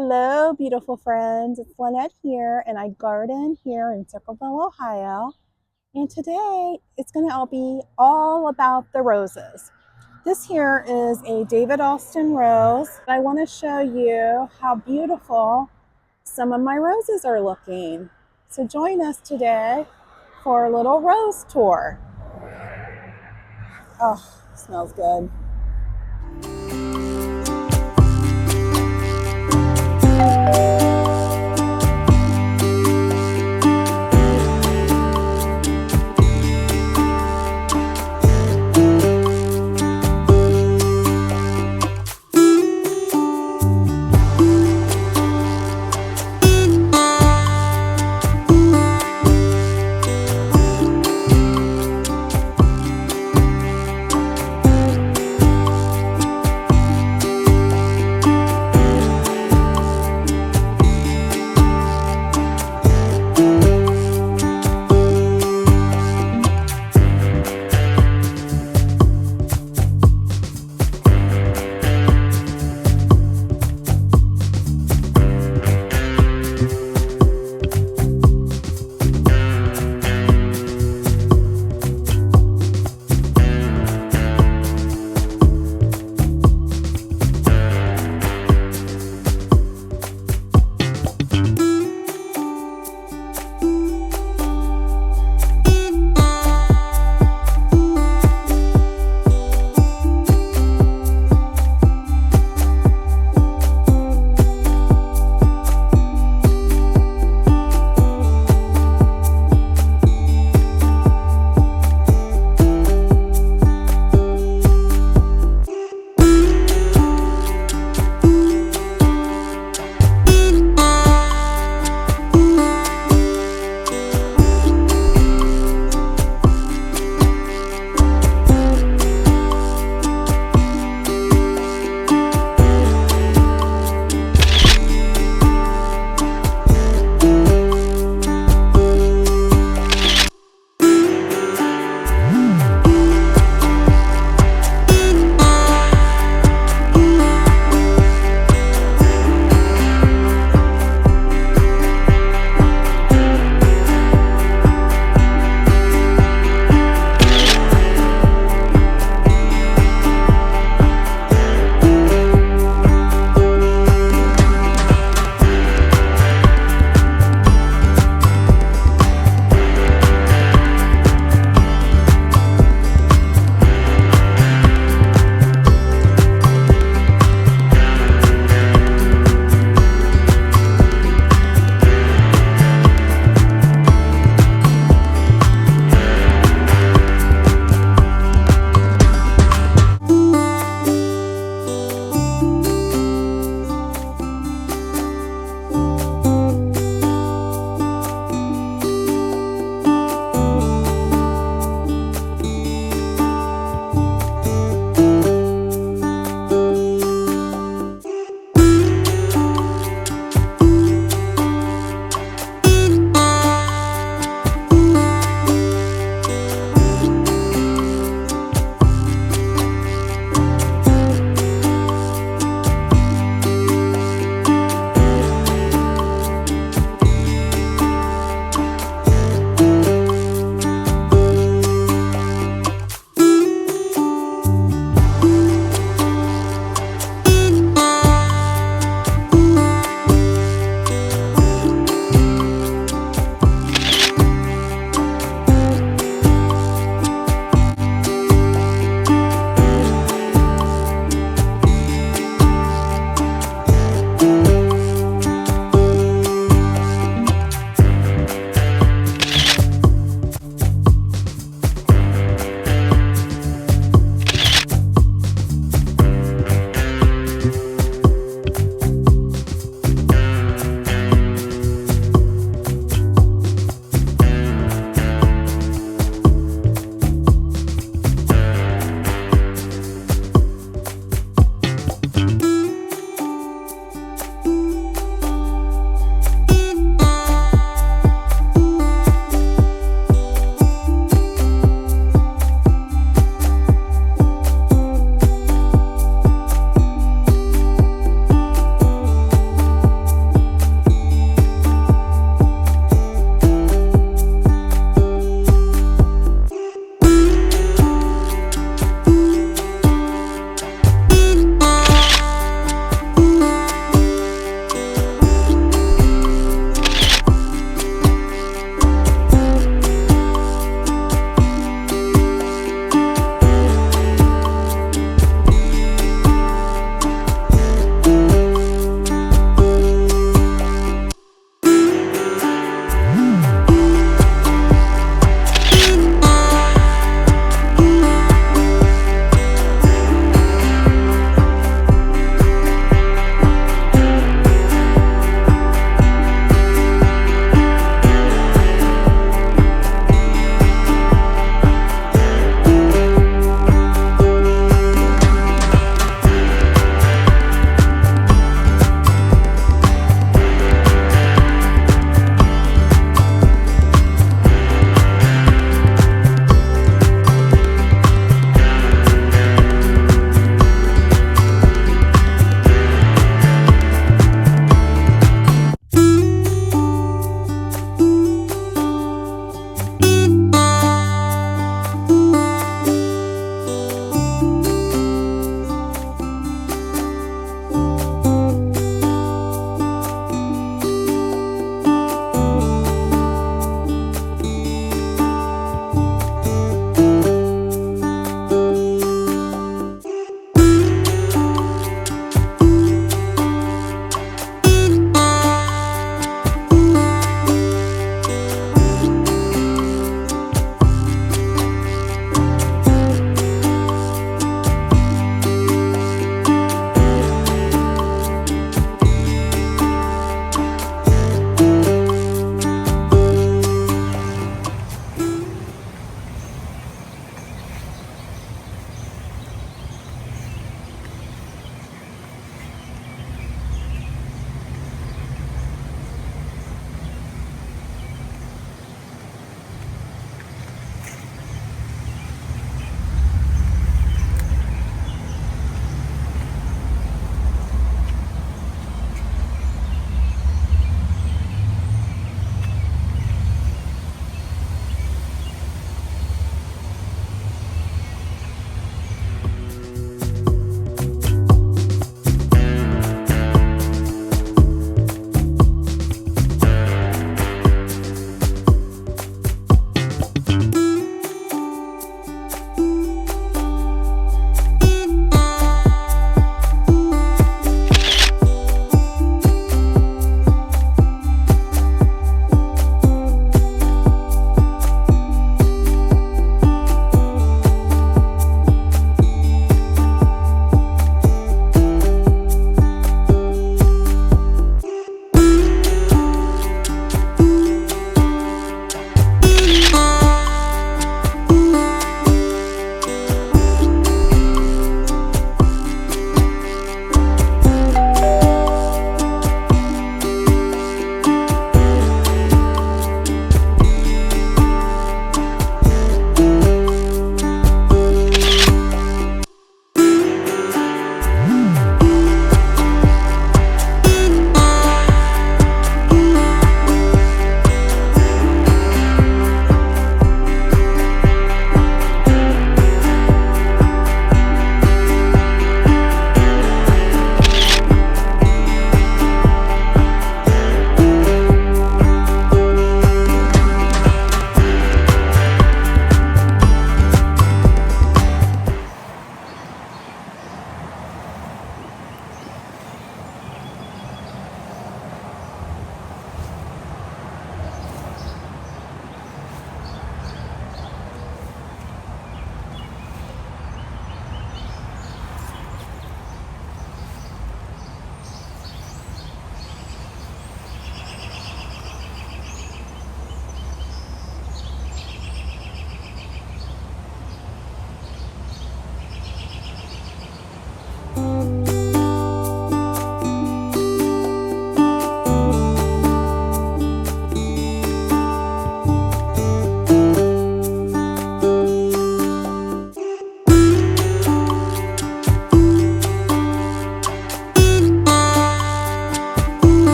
Hello, beautiful friends. It's Lynette here, and I garden here in Circleville, Ohio. And today it's going to all be all about the roses. This here is a David Austin rose. I want to show you how beautiful some of my roses are looking. So join us today for a little rose tour. Oh, smells good.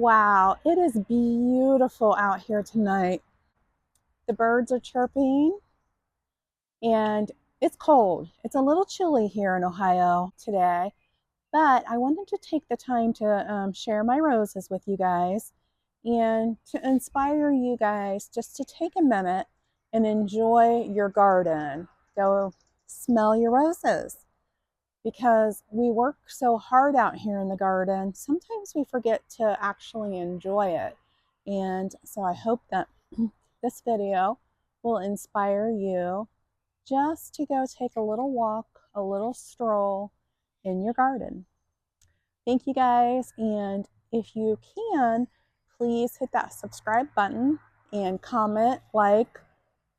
Wow, it is beautiful out here tonight. The birds are chirping and it's cold. It's a little chilly here in Ohio today, but I wanted to take the time to share my roses with you guys and to inspire you guys just to take a minute and enjoy your garden. Go smell your roses because we work so hard out here in the garden. Sometimes we forget to actually enjoy it. And so I hope that this video will inspire you just to go take a little walk, a little stroll in your garden. Thank you guys. And if you can, please hit that subscribe button and comment, like,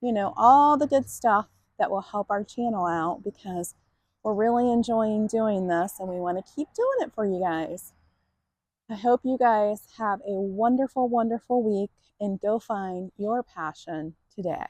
all the good stuff that will help our channel out because we're really enjoying doing this and we want to keep doing it for you guys. I hope you guys have a wonderful, wonderful week and go find your passion today.